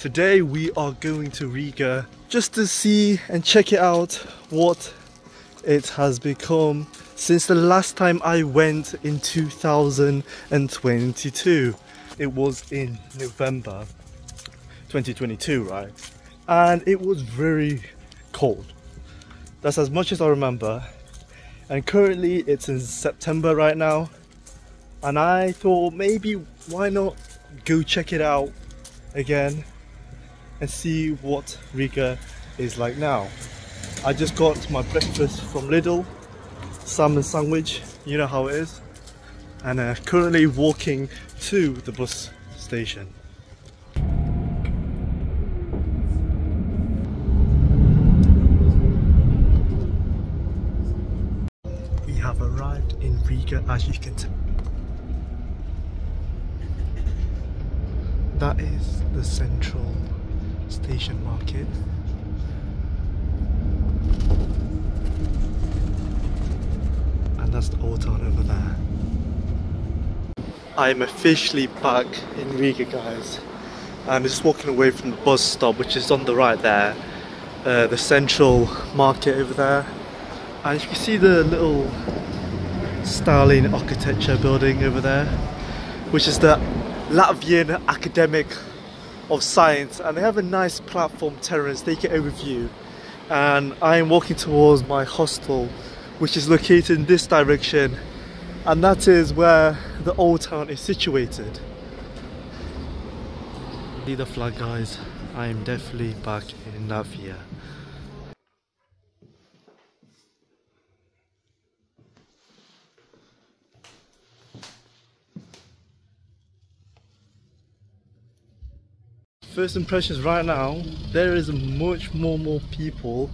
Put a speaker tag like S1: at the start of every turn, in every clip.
S1: Today we are going to Riga just to see and check it out what it has become since the last time I went in 2022. It was in November 2022, right? And it was very cold. That's as much as I remember. And currently it's in September right now. And I thought maybe why not go check it out again and see what Riga is like now. I just got my breakfast from Lidl, salmon sandwich, you know how it is. And currently walking to the bus station. We have arrived in Riga, as you can tell. That is the central station market. And that's the old town over there. I'm officially back in Riga, guys. I'm just walking away from the bus stop, which is on the right there. The central market over there. And you can see the little styling architecture building over there, which is the Latvian Academic of Science, and they have a nice platform terrace, take an overview. And I am walking towards my hostel, which is located in this direction, and that is where the old town is situated. See the flag, guys. I am definitely back in Latvia. First impressions right now, there is much more people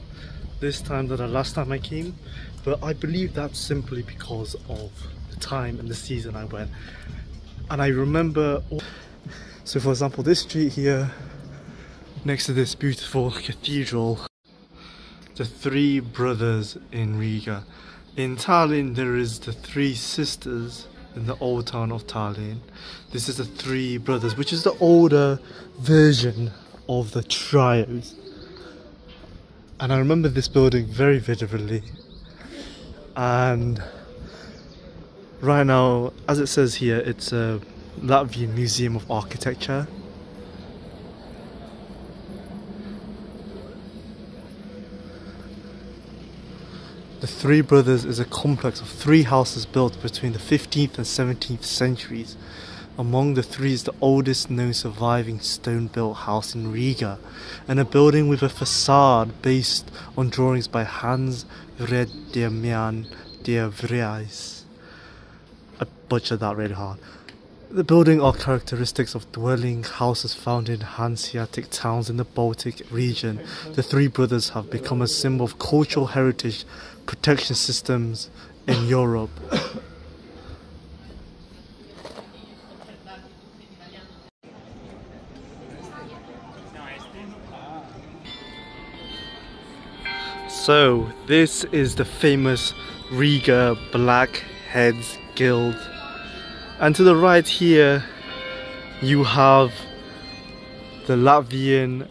S1: this time than the last time I came, but I believe that's simply because of the time and the season I went. And I remember, so for example, this street here next to this beautiful cathedral, the Three Brothers in Riga. In Tallinn there is the Three Sisters in the old town of Tallinn. This is the Three Brothers, which is the older version of the trios. And I remember this building very vividly. And right now, as it says here, it's a Latvian Museum of Architecture. The Three Brothers is a complex of three houses built between the 15th and 17th centuries. Among the three is the oldest known surviving stone-built house in Riga, and a building with a facade based on drawings by Hans Redemian de Vries. I butchered that really hard. The building are characteristics of dwelling houses found in Hanseatic towns in the Baltic region. The Three Brothers have become a symbol of cultural heritage protection systems in Europe. So this is the famous Riga Blackheads Guild. And to the right here you have the Latvian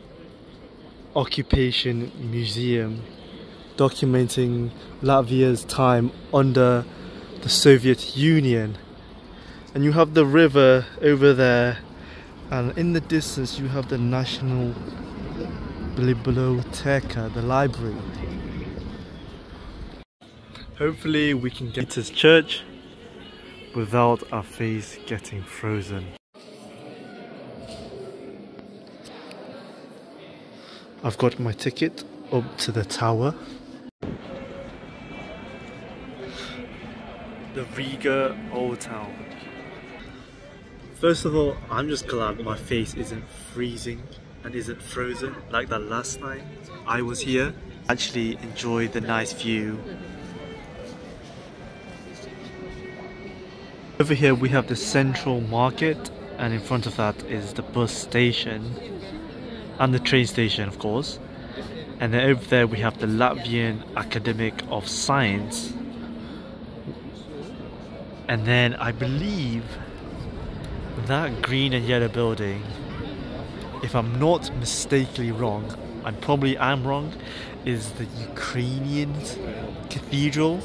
S1: Occupation Museum, documenting Latvia's time under the Soviet Union. And you have the river over there, and in the distance you have the National Biblioteca, the library. Hopefully we can get to this church without our face getting frozen. I've got my ticket up to the tower. The Riga Old Town. First of all, I'm just glad my face isn't freezing and isn't frozen like the last time I was here. Actually enjoy the nice view. Over here we have the central market, and in front of that is the bus station and the train station, of course. And then over there we have the Latvian Academic of Science. And then I believe that green and yellow building if I'm not mistakenly wrong, I probably am wrong, is the Ukrainian cathedral.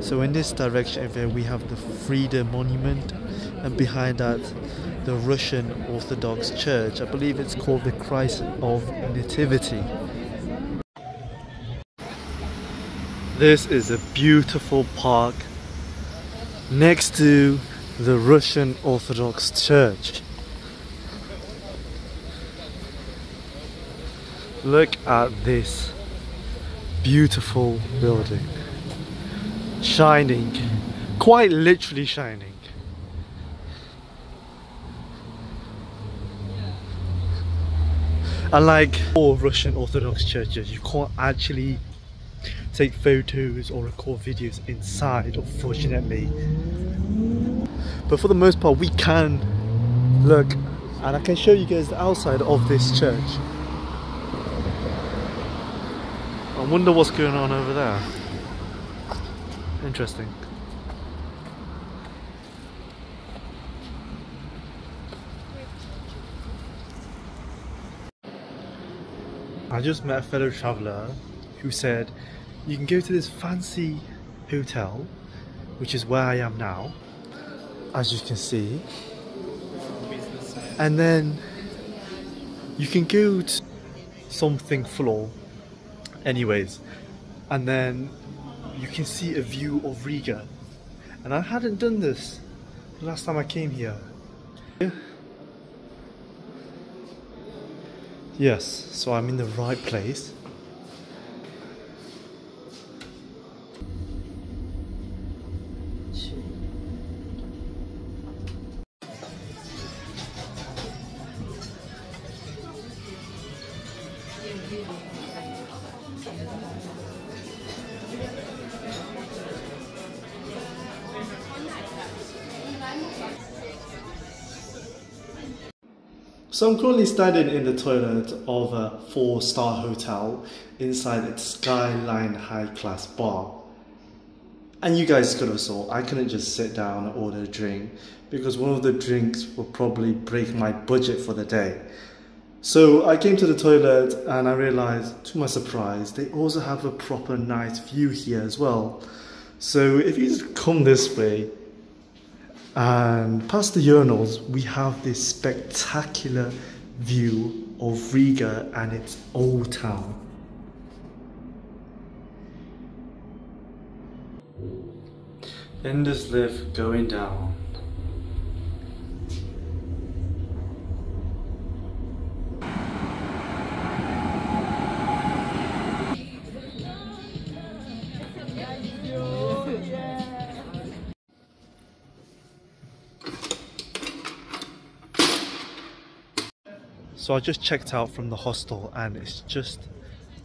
S1: So in this direction over here we have the Freedom Monument, and behind that the Russian Orthodox Church. I believe it's called the Christ of Nativity. This is a beautiful park next to the Russian Orthodox Church. Look at this beautiful building. Shining, quite literally shining. Unlike all Russian Orthodox churches, you can't actually take photos or record videos inside, unfortunately. But for the most part, we can look, and I can show you guys the outside of this church. I wonder what's going on over there. Interesting. I just met a fellow traveller who said you can go to this fancy hotel, which is where I am now, as you can see, and then you can go to something floor anyways, and then you can see a view of Riga. And I hadn't done this the last time I came here. Yes, so I'm in the right place. So I'm currently standing in the toilet of a 4-star hotel inside its Skyline high-class bar. And you guys could have saw, I couldn't just sit down and order a drink because one of the drinks would probably break my budget for the day. So I came to the toilet and I realized, to my surprise, they also have a proper night view here as well. So if you just come this way, and past the urinals, we have this spectacular view of Riga and its old town. In this lift going down. So I just checked out from the hostel and it's just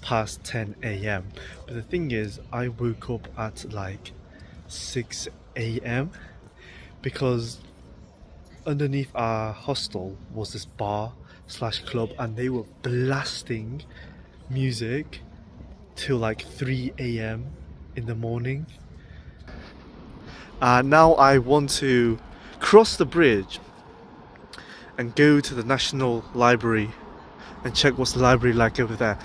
S1: past 10 AM. But the thing is, I woke up at like 6 AM because underneath our hostel was this bar slash club and they were blasting music till like 3 AM in the morning. Now I want to cross the bridge and go to the National Library and check what's the library like over there.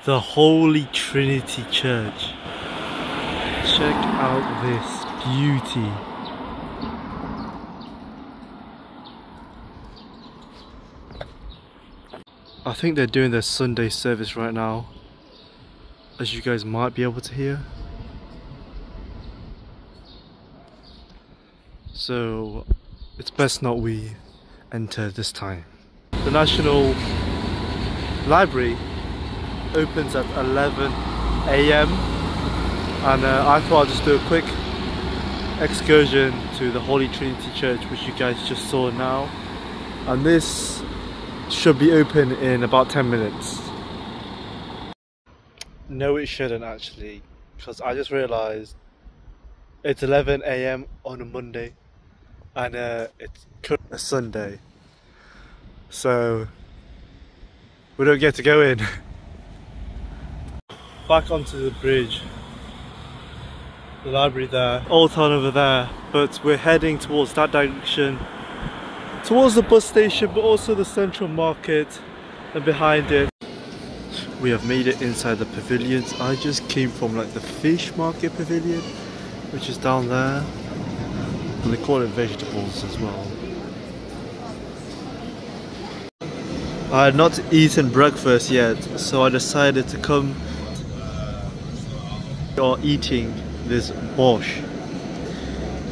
S1: The Holy Trinity Church. Check out this beauty. I think they're doing their Sunday service right now, as you guys might be able to hear. So it's best not we enter this time. The National Library opens at 11 AM and I thought I'd just do a quick excursion to the Holy Trinity Church, which you guys just saw now, and this should be open in about 10 minutes. No, it shouldn't actually, because I just realized it's 11 AM on a Monday and it's a Sunday, so we don't get to go in. back onto the bridge. The library there, Old Town over there, but we're heading towards that direction, towards the bus station, but also the central market, and behind it we have made it inside the pavilions. I just came from like the fish market pavilion, which is down there, and they call it vegetables as well. I had not eaten breakfast yet, so I decided to come or eating this borscht.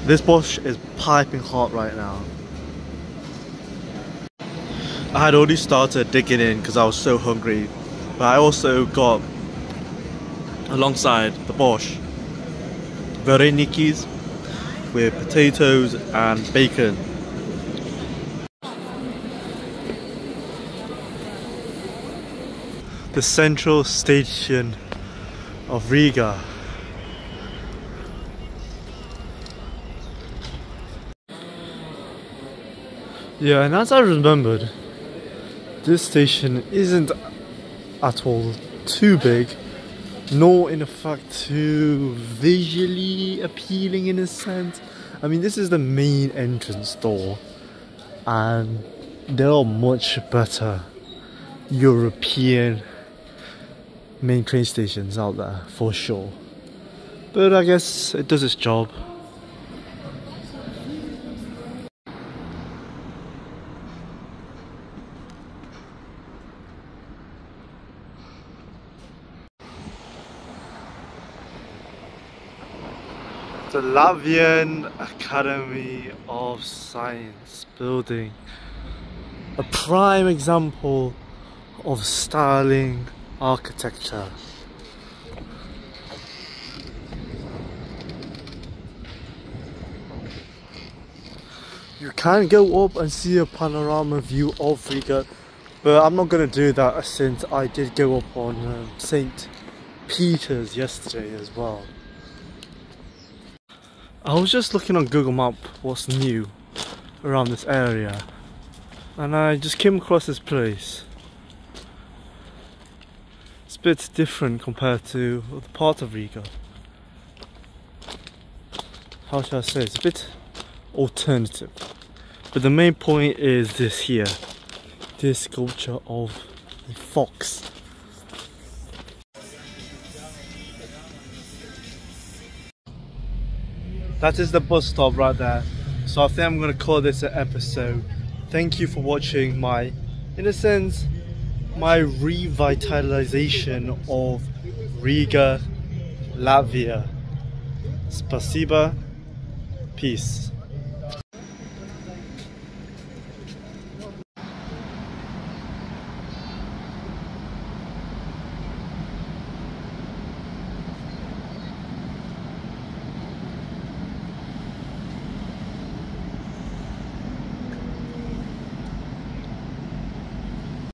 S1: This borscht is piping hot right now. I had already started digging in because I was so hungry, but I also got alongside the borscht varenikis with potatoes and bacon. The central station of Riga. Yeah, and as I remembered, this station isn't at all too big, nor in fact too visually appealing in a sense. I mean, this is the main entrance door, and there are much better European main train stations out there for sure, but I guess it does its job. The Latvian Academy of Science building, a prime example of styling architecture. You can go up and see a panorama view of Riga, but I'm not going to do that since I did go up on St. Peter's yesterday as well. I was just looking on Google Maps what's new around this area, and I just came across this place. It's a bit different compared to other parts of Riga. How shall I say? It's a bit alternative. But the main point is this here, this sculpture of a fox. That is the bus stop right there. So I think I'm going to call this an episode. Thank you for watching my, in a sense, my revitalization of Riga, Latvia. Spasiba. Peace.